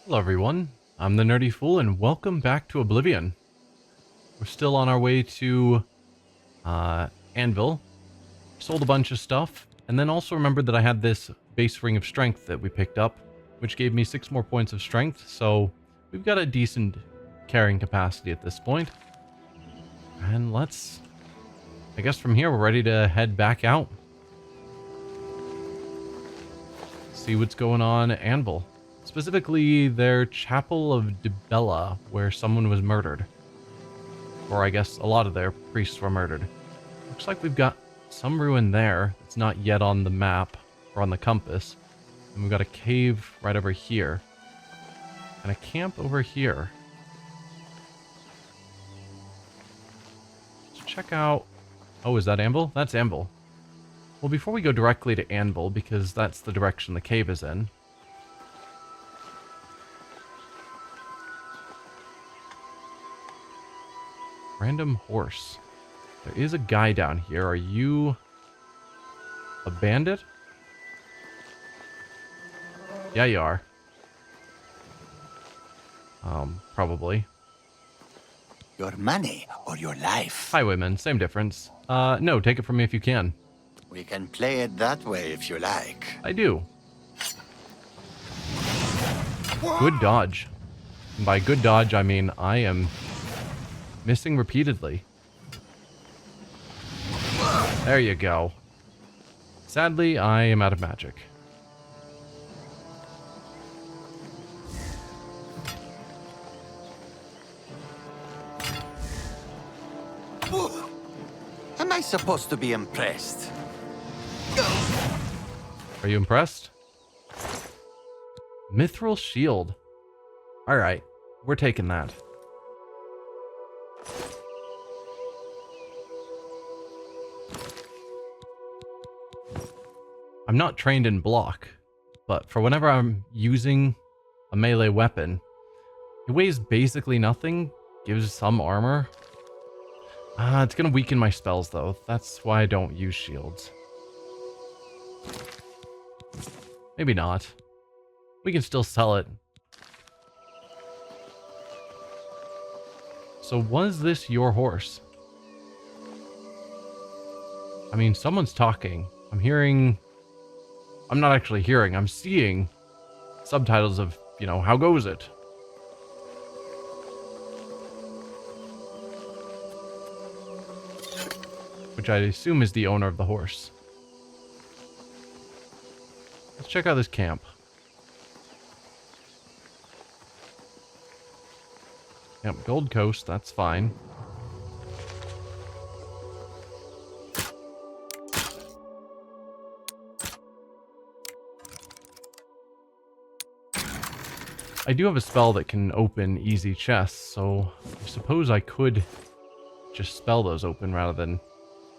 Hello everyone, I'm the Nerdy Fool and welcome back to Oblivion. We're still on our way to Anvil. Sold a bunch of stuff, and then also remembered that I had this base ring of strength that we picked up, which gave me 6 more points of strength, so we've got a decent carrying capacity at this point. And I guess from here we're ready to head back out. See what's going on at Anvil. Specifically, their Chapel of Dibella, where someone was murdered. Or I guess a lot of their priests were murdered. Looks like we've got some ruin there. It's not yet on the map or on the compass. And we've got a cave right over here. And a camp over here. Let's check out... Oh, is that Anvil? That's Anvil. Well, before we go directly to Anvil, because that's the direction the cave is in... Random horse. There is a guy down here. Are you a bandit? Yeah, you are. Probably. Your money or your life? Highwayman, same difference. No, take it from me if you can. We can play it that way if you like. I do. Good dodge. And by good dodge, I mean I am missing repeatedly. There you go. Sadly, I am out of magic. Am I supposed to be impressed? Are you impressed? Mithril shield. Alright, we're taking that. I'm not trained in block, but for whenever I'm using a melee weapon, it weighs basically nothing, gives some armor. It's gonna weaken my spells though, that's why I don't use shields. Maybe not. We can still sell it. So was this your horse? I mean, someone's talking. I'm not actually hearing, I'm seeing subtitles of, how goes it? Which I assume is the owner of the horse. Let's check out this camp. Yep, Gold Coast, that's fine. I do have a spell that can open easy chests, so I suppose I could just spell those open rather than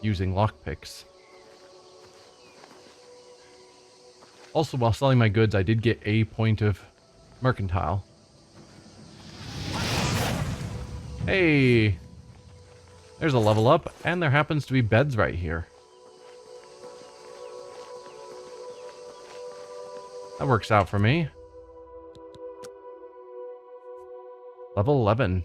using lockpicks. Also, while selling my goods, I did get a point of mercantile. Hey! There's a level up, and there happens to be beds right here. That works out for me. Level 11.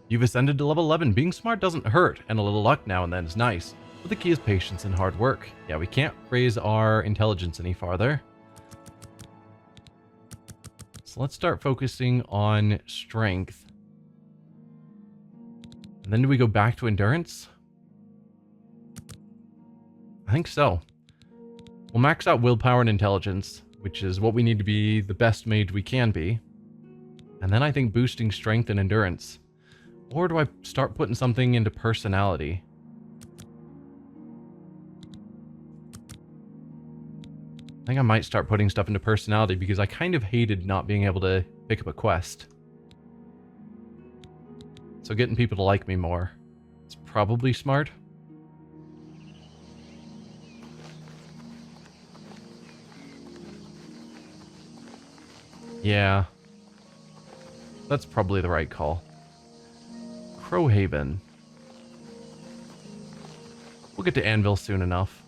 You've ascended to level 11. Being smart doesn't hurt, and a little luck now and then is nice. But the key is patience and hard work. Yeah, we can't raise our intelligence any farther. So let's start focusing on strength. And then do we go back to endurance? I think so. We'll max out willpower and intelligence, which is what we need to be the best mage we can be. And then I think boosting strength and endurance. Or do I start putting something into personality? I think I might start putting stuff into personality because I kind of hated not being able to pick up a quest. So getting people to like me more is probably smart. Yeah. That's probably the right call. Crowhaven. We'll get to Anvil soon enough.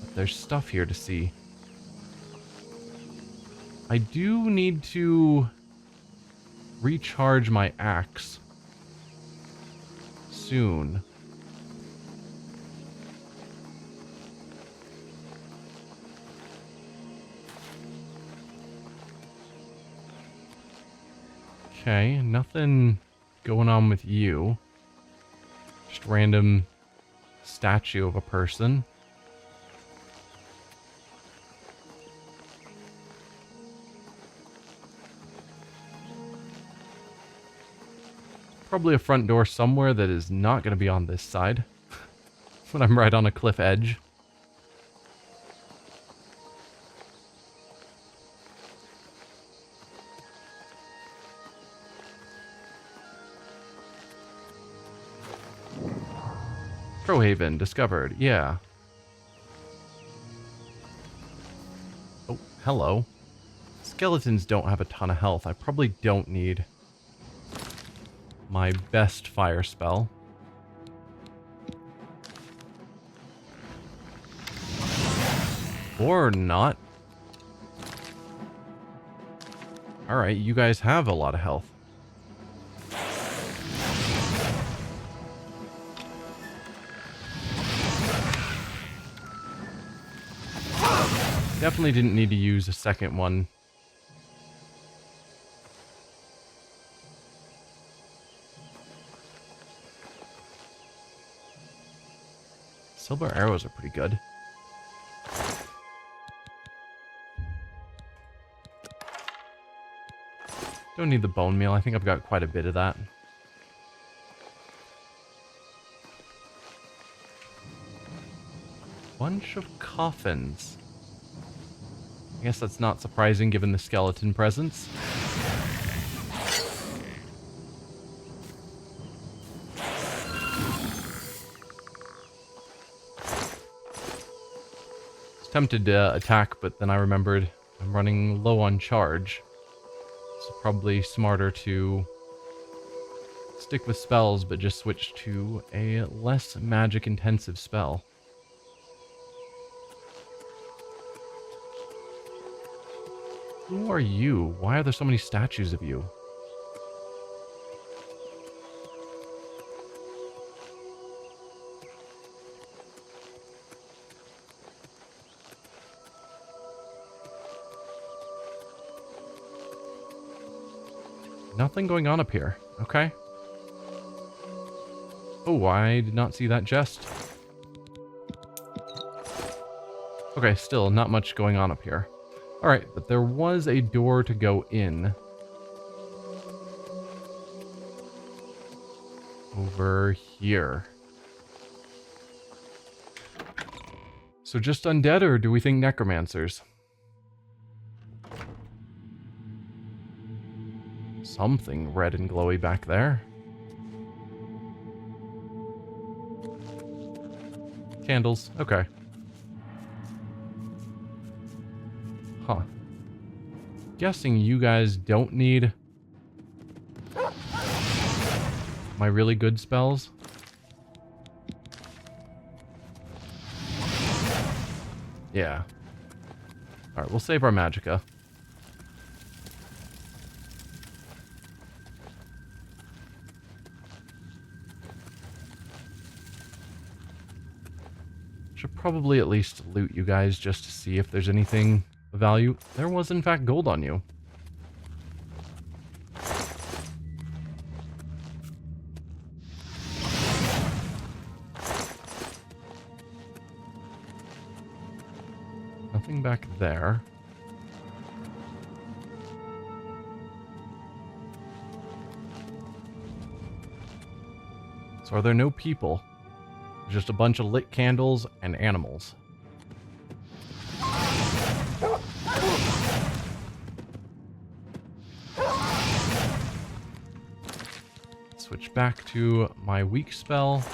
But there's stuff here to see. I do need to recharge my axe soon. Okay, nothing going on with you. Just random statue of a person. Probably a front door somewhere that is not going to be on this side. When I'm right on a cliff edge. Crowhaven discovered, yeah. Oh, hello. Skeletons don't have a ton of health. I probably don't need my best fire spell. Or not. Alright, you guys have a lot of health. Definitely didn't need to use a second one. Silver arrows are pretty good. Don't need the bone meal. I think I've got quite a bit of that. Bunch of coffins. I guess that's not surprising given the skeleton presence. I was tempted to attack, but then I remembered I'm running low on charge. So probably smarter to stick with spells, but just switch to a less magic intensive spell. Who are you? Why are there so many statues of you? Nothing going on up here. Okay. Oh, I did not see that chest. Okay, still not much going on up here. Alright, but there was a door to go in. Over here. So just undead, or do we think necromancers? Something red and glowy back there. Candles, okay. Huh. Guessing you guys don't need my really good spells. Yeah. Alright, we'll save our magicka. Should probably at least loot you guys just to see if there's anything of value. There was in fact gold on you. Nothing back there. So are there no people? Just a bunch of lit candles and animals. Switch back to my weak spell.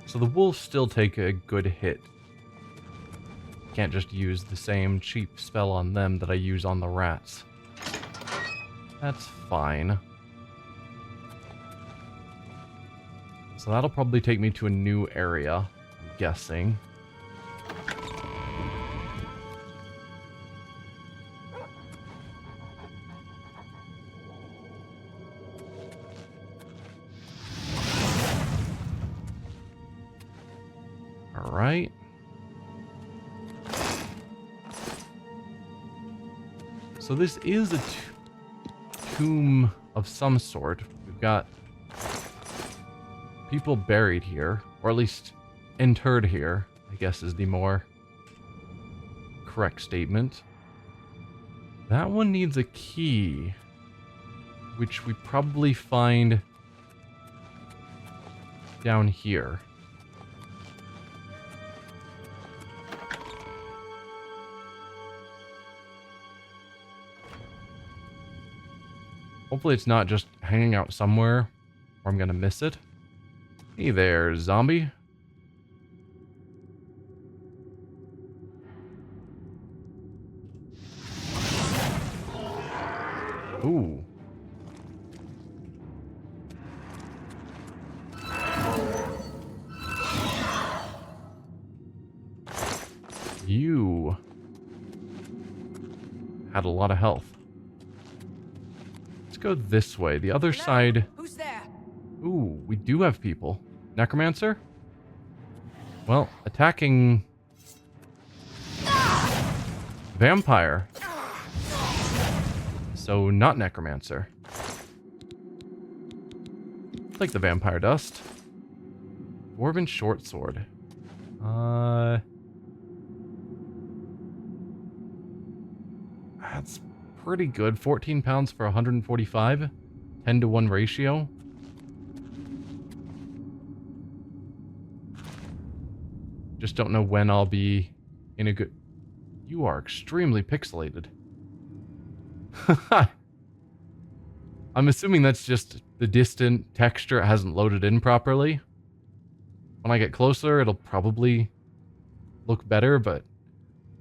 So the wolves still take a good hit. Can't just use the same cheap spell on them that I use on the rats. That's fine. So that'll probably take me to a new area, I'm guessing. All right. So this is a tomb of some sort. We've got people buried here, or at least interred here, I guess is the more correct statement. That one needs a key, which we probably find down here. Hopefully it's not just hanging out somewhere where I'm gonna miss it. Hey there, zombie. Ooh. You had a lot of health. Let's go this way. The other side. Who's there? Ooh, we do have people. Necromancer? Well, attacking vampire. So not necromancer. Like the vampire dust. Dwarven short sword. That's pretty good. 14 pounds for 145. 10-to-1 ratio. Just don't know when I'll be in a good... You are extremely pixelated. I'm assuming that's just the distant texture. It hasn't loaded in properly. When I get closer, it'll probably look better, but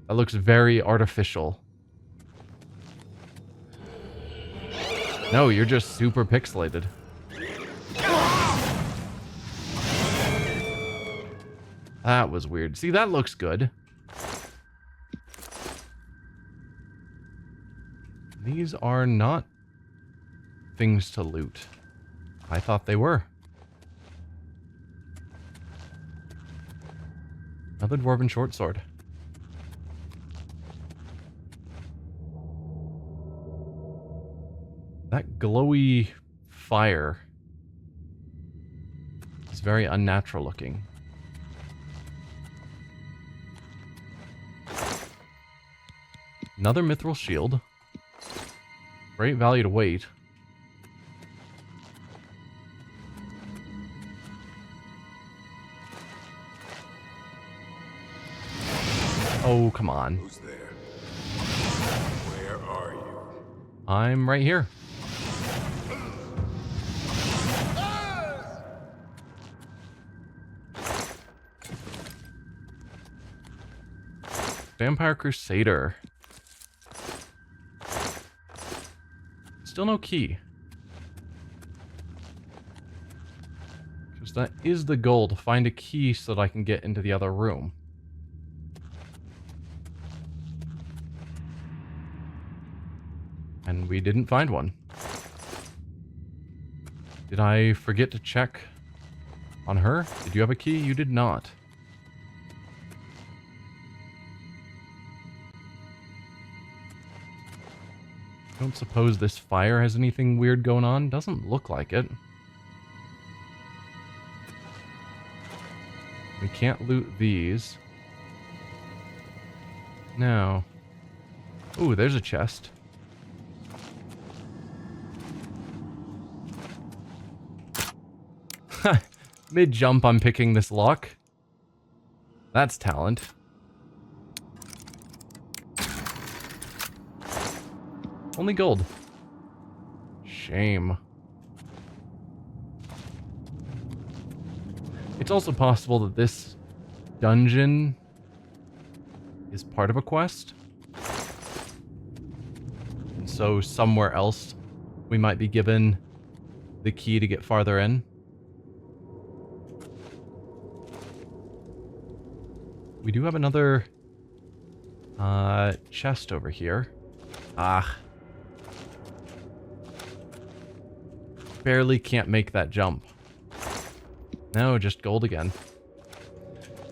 that looks very artificial. No, you're just super pixelated. That was weird. See, that looks good. These are not things to loot. I thought they were. Another dwarven short sword. That glowy fire is very unnatural looking. Another mithril shield. Great value to weight. Oh, come on. Who's there? Where are you? I'm right here. Vampire Crusader. Still no key. Because that is the goal, to find a key so that I can get into the other room. And we didn't find one. Did I forget to check on her? Did you have a key? You did not. Don't suppose this fire has anything weird going on? Doesn't look like it. We can't loot these. No. Ooh, there's a chest. Mid-jump, I'm picking this lock. That's talent. Only gold. Shame. It's also possible that this dungeon is part of a quest. And so somewhere else we might be given the key to get farther in. we do have another chest over here. Ah. Barely can't make that jump. No, just gold again.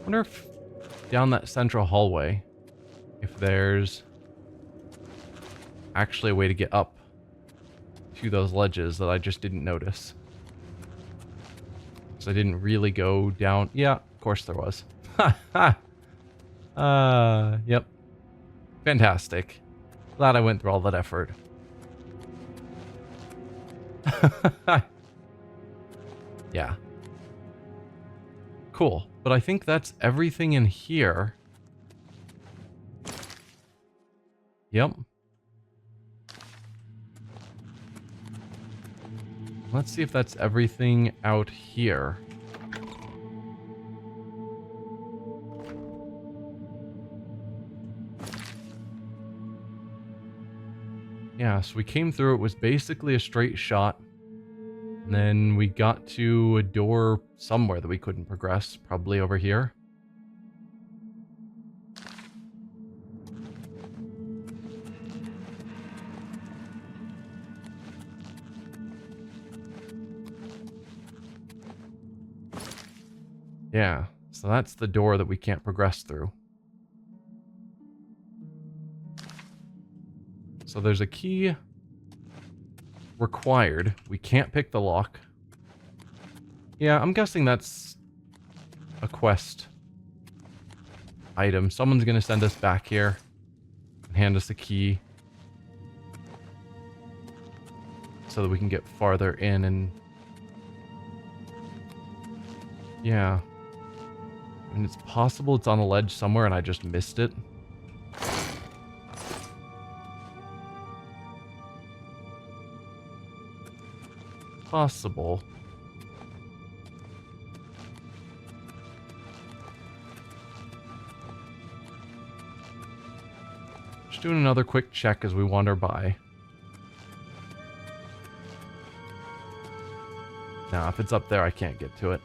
Wonder if down that central hallway, if there's actually a way to get up to those ledges that I just didn't notice. So I didn't really go down. Yeah, of course there was. Ha ha. Yep. Fantastic. Glad I went through all that effort. Yeah. Cool. But I think that's everything in here. Yep. Let's see if that's everything out here. Yeah, so we came through. It was basically a straight shot. And then we got to a door somewhere that we couldn't progress. Probably over here. Yeah, so that's the door that we can't progress through. So there's a key required. We can't pick the lock. Yeah, I'm guessing that's a quest item. Someone's going to send us back here and hand us a key so that we can get farther in and... Yeah. And it's possible it's on a ledge somewhere and I just missed it. Possible. Just doing another quick check as we wander by. Now, if it's up there, I can't get to it.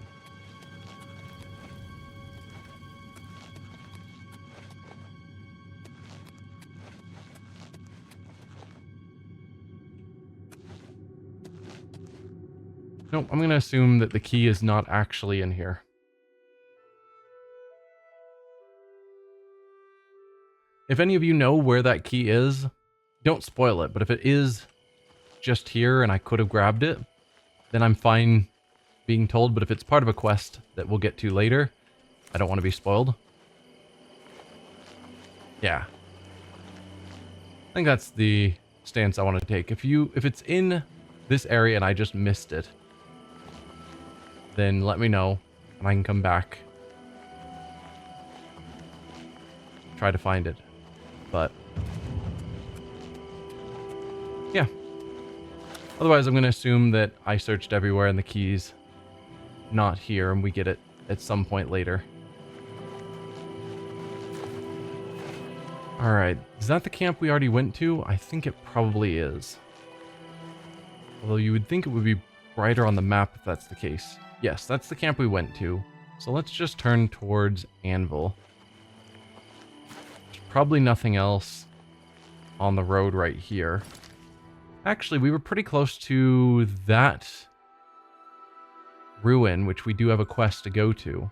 Nope, I'm going to assume that the key is not actually in here. If any of you know where that key is, don't spoil it, but if it is just here and I could have grabbed it, then I'm fine being told, but if it's part of a quest that we'll get to later, I don't want to be spoiled. Yeah. I think that's the stance I want to take. If it's in this area and I just missed it, then let me know and I can come back. Try to find it. But yeah. Otherwise, I'm going to assume that I searched everywhere and the key's not here and we get it at some point later. Alright, is that the camp we already went to? I think it probably is. Although you would think it would be brighter on the map if that's the case. Yes, that's the camp we went to. So let's just turn towards Anvil. There's probably nothing else on the road right here. Actually, we were pretty close to that ruin, which we do have a quest to go to.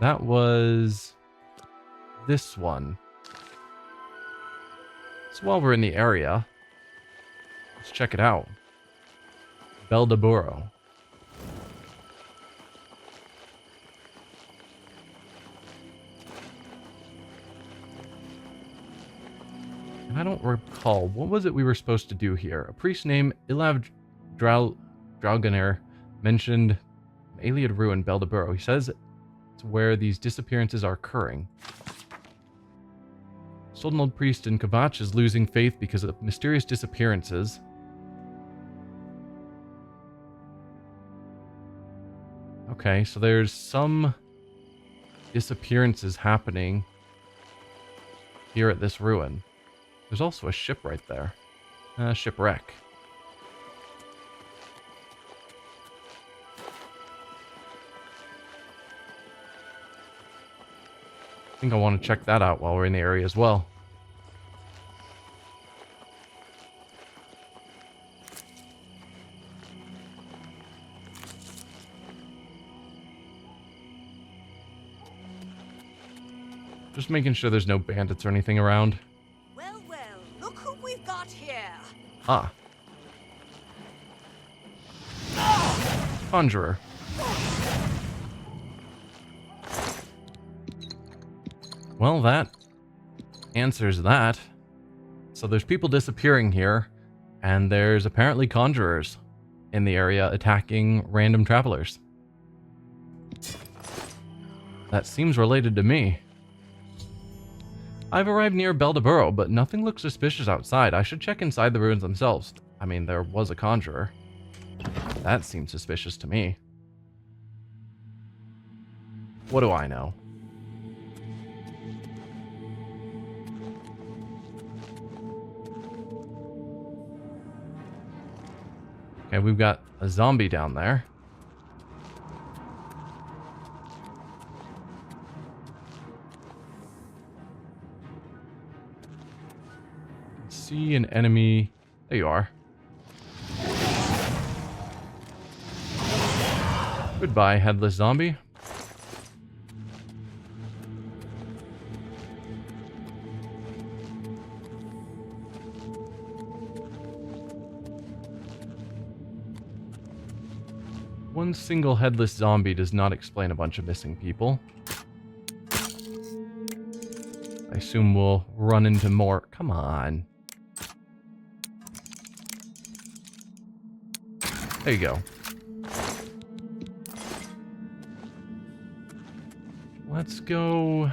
That was this one. So while we're in the area, let's check it out. Beldaburo. And I don't recall, what was it we were supposed to do here? A priest named Ilav Drauganer mentioned an Aliad ruin, Beldaburo. He says it's where these disappearances are occurring. Sold an old priest in Kavach is losing faith because of mysterious disappearances. Okay, so there's some disappearances happening here at this ruin. There's also a ship right there. Shipwreck. I think I want to check that out while we're in the area as well. Just making sure there's no bandits or anything around. Well, well, look who we've got here. Ah. Conjurer. Well, that answers that. So there's people disappearing here, and there's apparently conjurers in the area attacking random travelers. That seems related to me. I've arrived near Beldeburo, but nothing looks suspicious outside. I should check inside the ruins themselves. I mean, there was a conjurer. That seems suspicious to me. What do I know? Okay, we've got a zombie down there. See an enemy. There you are. Goodbye, headless zombie. One single headless zombie does not explain a bunch of missing people. I assume we'll run into more. Come on. There you go. Let's go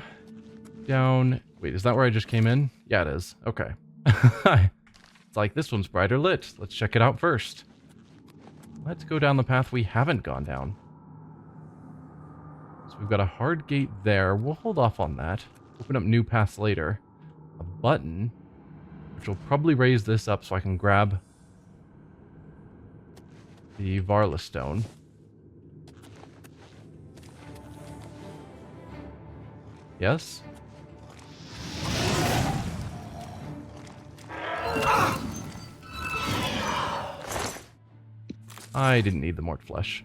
down. Wait, is that where I just came in? Yeah, it is. Okay. It's like, this one's brighter lit. Let's check it out first. Let's go down the path we haven't gone down. So we've got a hard gate there. We'll hold off on that. Open up new paths later. A button, which will probably raise this up so I can grab the Varla stone. Yes? I didn't need the mort flesh.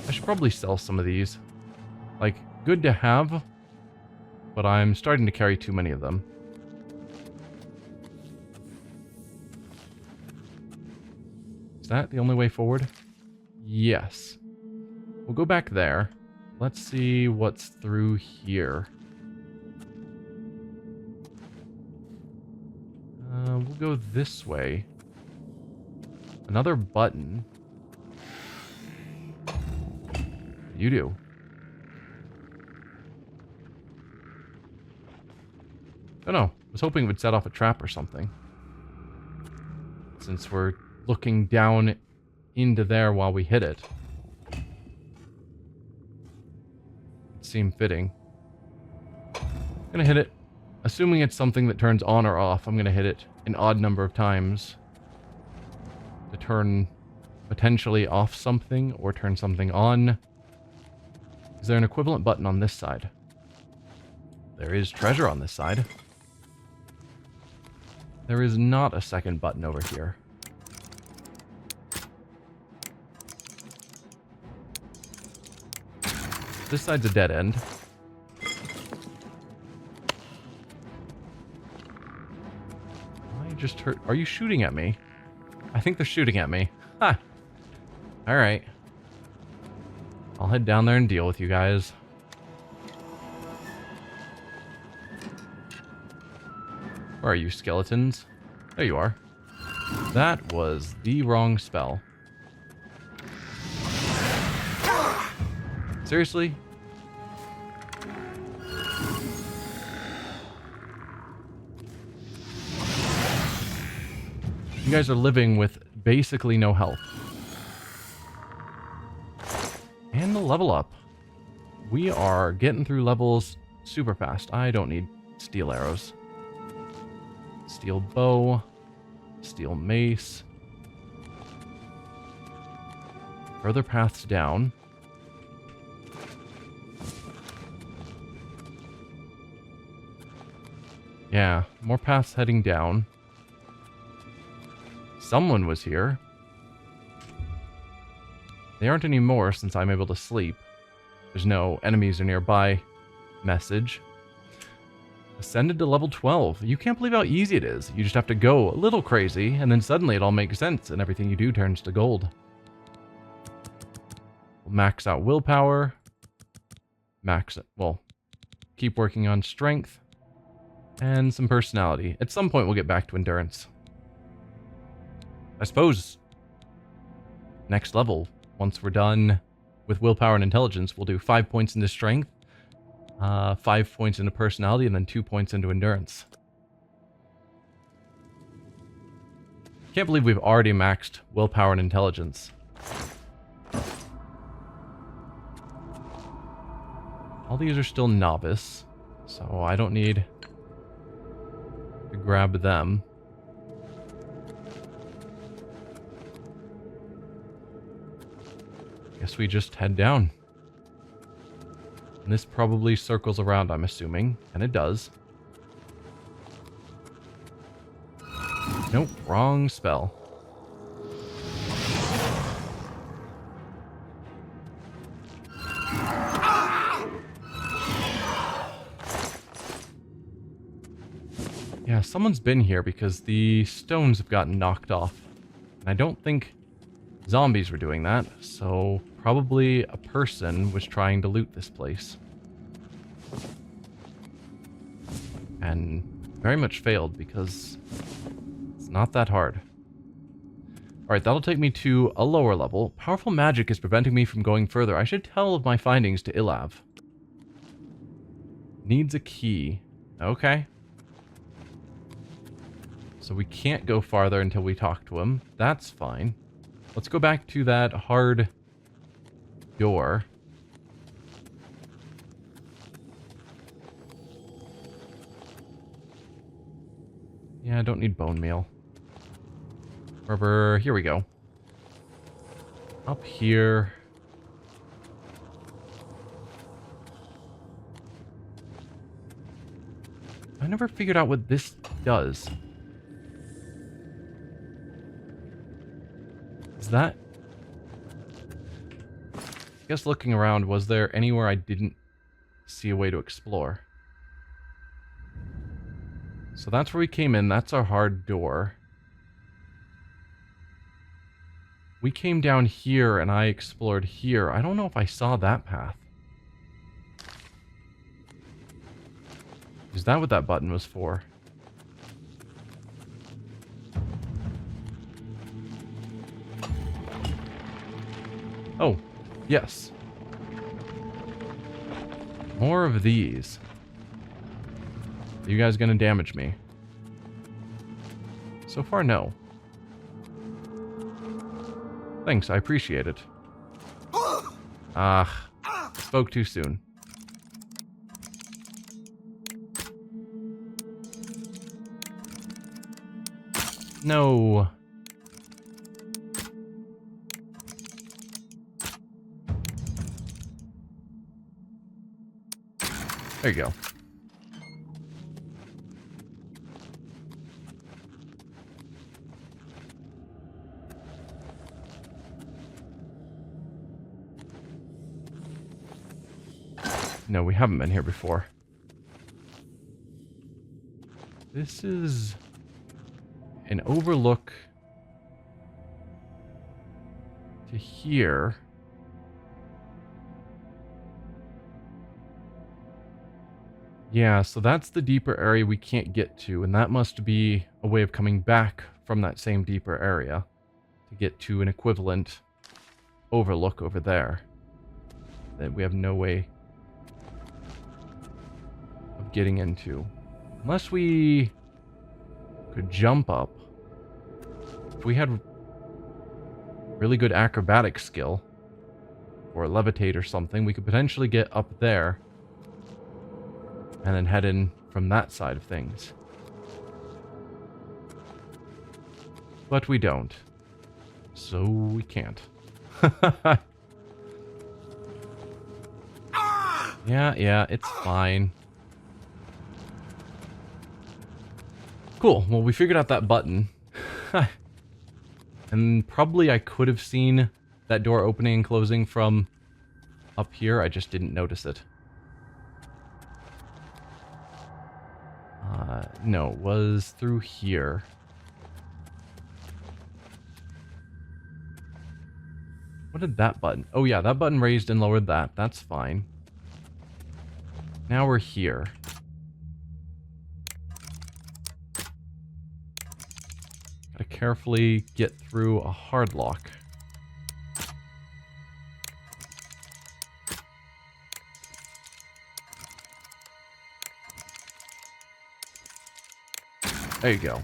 I should probably sell some of these. Like, good to have, but I'm starting to carry too many of them. Is that the only way forward? Yes. We'll go back there. Let's see what's through here. We'll go this way. Another button. You do. Oh no, I was hoping it would set off a trap or something. Since we're looking down into there while we hit it. It seemed fitting. I'm gonna hit it. Assuming it's something that turns on or off, I'm gonna hit it an odd number of times to turn potentially off something or turn something on. Is there an equivalent button on this side? There is treasure on this side. There is not a second button over here. This side's a dead end. I just heard... Are you shooting at me? I think they're shooting at me. Ha! Alright. I'll head down there and deal with you guys. Where are you, skeletons? There you are. That was the wrong spell. Seriously? You guys are living with basically no health. And the level up. We are getting through levels super fast. I don't need steel arrows. Steel bow. Steel mace. Further paths down. Yeah, more paths heading down. Someone was here. They aren't anymore since I'm able to sleep. There's no enemies are nearby message. Ascended to level 12. You can't believe how easy it is. You just have to go a little crazy, and then suddenly it all makes sense, and everything you do turns to gold. We'll max out willpower. Keep working on strength. And some personality. At some point, we'll get back to endurance. I suppose next level, once we're done with willpower and intelligence, we'll do 5 points into strength, 5 points into personality, and then 2 points into endurance. Can't believe we've already maxed willpower and intelligence. All these are still novice, so I don't need to grab them. Guess we just head down. And this probably circles around, I'm assuming. And it does. Nope, wrong spell. Yeah, someone's been here because the stones have gotten knocked off. And I don't think zombies were doing that, so probably a person was trying to loot this place. And very much failed because it's not that hard. Alright, that'll take me to a lower level. Powerful magic is preventing me from going further. I should tell of my findings to Ilav. Needs a key. Okay. So we can't go farther until we talk to him. That's fine. Let's go back to that hard door. Yeah, I don't need bone meal. Rubber, here we go. Up here. I never figured out what this does. Is that... I guess looking around, was there anywhere I didn't see a way to explore? So that's where we came in. That's our hard door. We came down here and I explored here. I don't know if I saw that path. Is that what that button was for? Oh, yes. More of these. Are you guys gonna damage me? So far, no. Thanks, I appreciate it. Ah, spoke too soon. No. There you go. No, we haven't been here before. This is an overlook to here. Yeah, so that's the deeper area we can't get to, and that must be a way of coming back from that same deeper area to get to an equivalent overlook over there that we have no way of getting into. Unless we could jump up. If we had really good acrobatic skill or levitate or something, we could potentially get up there and then head in from that side of things. But we don't. So we can't. Yeah, it's fine. Cool. Well, we figured out that button. And probably I could have seen that door opening and closing from up here. I just didn't notice it. No, it was through here. What did that button? Oh yeah, that button raised and lowered that. That's fine. Now we're here. Gotta carefully get through a hard lock. There you go.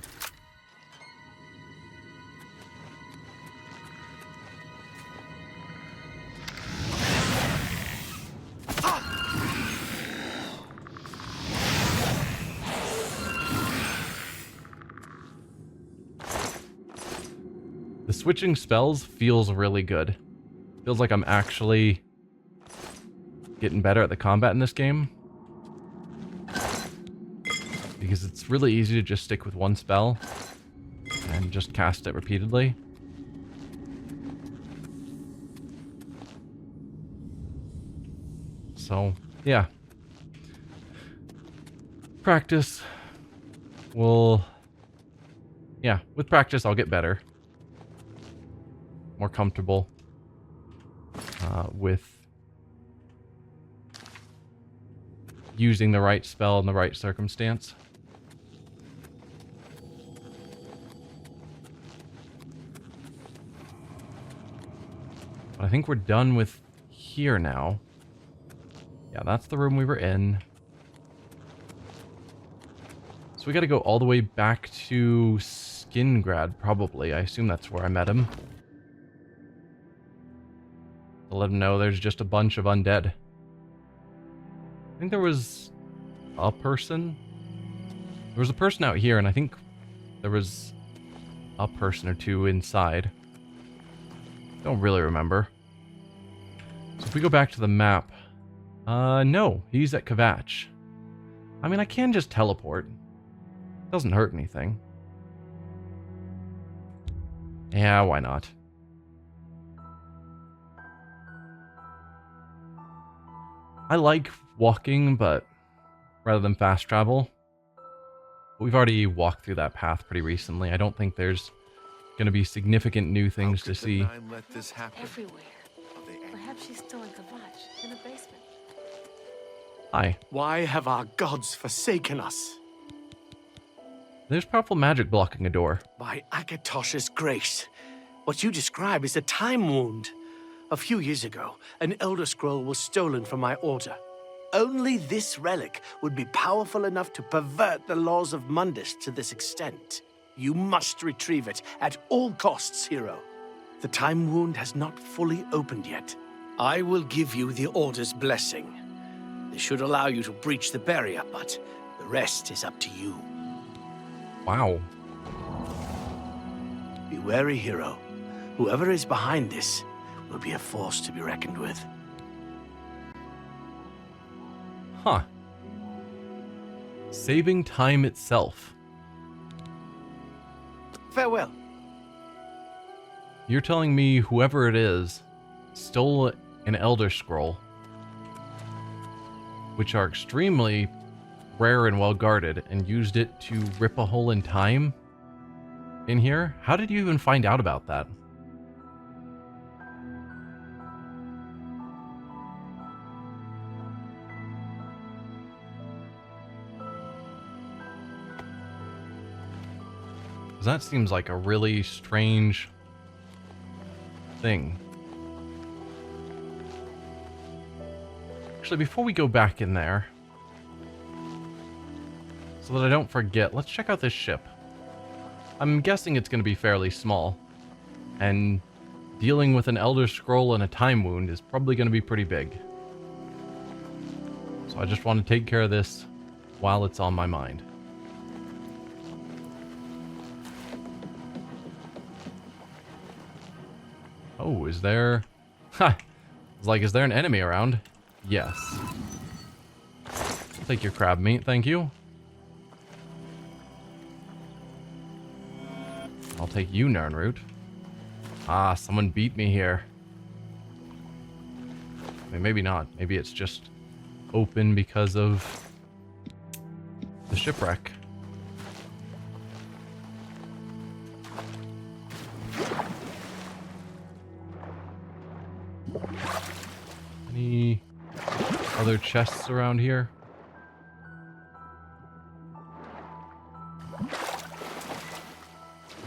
The switching spells feels really good. Feels like I'm actually getting better at the combat in this game. Because it's really easy to just stick with one spell and just cast it repeatedly. So, yeah. Practice will... Yeah, with practice I'll get better. More comfortable with using the right spell in the right circumstance. But I think we're done with here now. Yeah, that's the room we were in. So we gotta go all the way back to Skingrad, probably. I assume that's where I met him. To let him know there's just a bunch of undead. I think there was a person. There was a person out here, and I think there was a person or two inside. Don't really remember. So if we go back to the map... no, he's at Kvatch. I mean, I can just teleport. Doesn't hurt anything. Yeah, why not? I like walking, but rather than fast travel. We've already walked through that path pretty recently. I don't think there's going to be significant new things to see. Let this happen? Everywhere. Perhaps she's still in Kvatch, in the basement. Hi. Why have our gods forsaken us? There's powerful magic blocking a door. By Akatosh's grace, what you describe is a time wound. A few years ago, an Elder Scroll was stolen from my order. Only this relic would be powerful enough to pervert the laws of Mundus to this extent. You must retrieve it at all costs, hero. The time wound has not fully opened yet. I will give you the Order's blessing. This should allow you to breach the barrier, but the rest is up to you. Wow. Be wary, hero. Whoever is behind this will be a force to be reckoned with. Huh. Saving time itself. Farewell. You're telling me whoever it is stole an Elder Scroll, which are extremely rare and well guarded, and used it to rip a hole in time in here? How did you even find out about that? That seems like a really strange thing. Actually, before we go back in there, so that I don't forget, let's check out this ship. I'm guessing it's going to be fairly small, and dealing with an Elder Scroll and a time wound is probably going to be pretty big. So I just want to take care of this while it's on my mind. Oh, is there... Ha! It's like, is there an enemy around? Yes. I'll take your crab meat, thank you. I'll take you, Nirnroot. Ah, someone beat me here. I mean, maybe not. Maybe it's just open because of the shipwreck. Any other chests around here?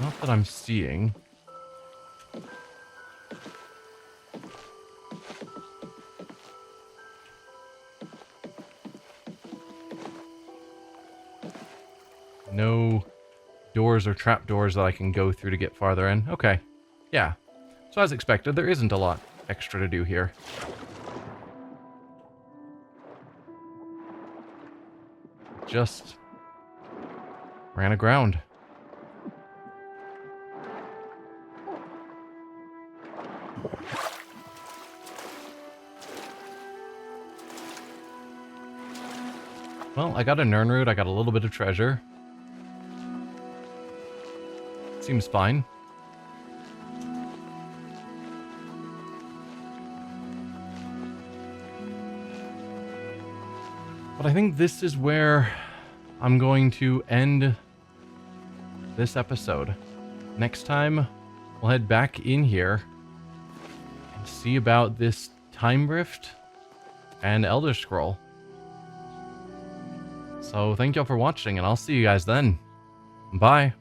Not that I'm seeing. No doors or trapdoors that I can go through to get farther in. Okay. Yeah. So as expected, there isn't a lot extra to do here. Just ran aground. Well, I got a Nirnroot, I got a little bit of treasure. Seems fine. But I think this is where I'm going to end this episode. Next time, we'll head back in here and see about this Time Rift and Elder Scroll. So thank y'all for watching, and I'll see you guys then. Bye.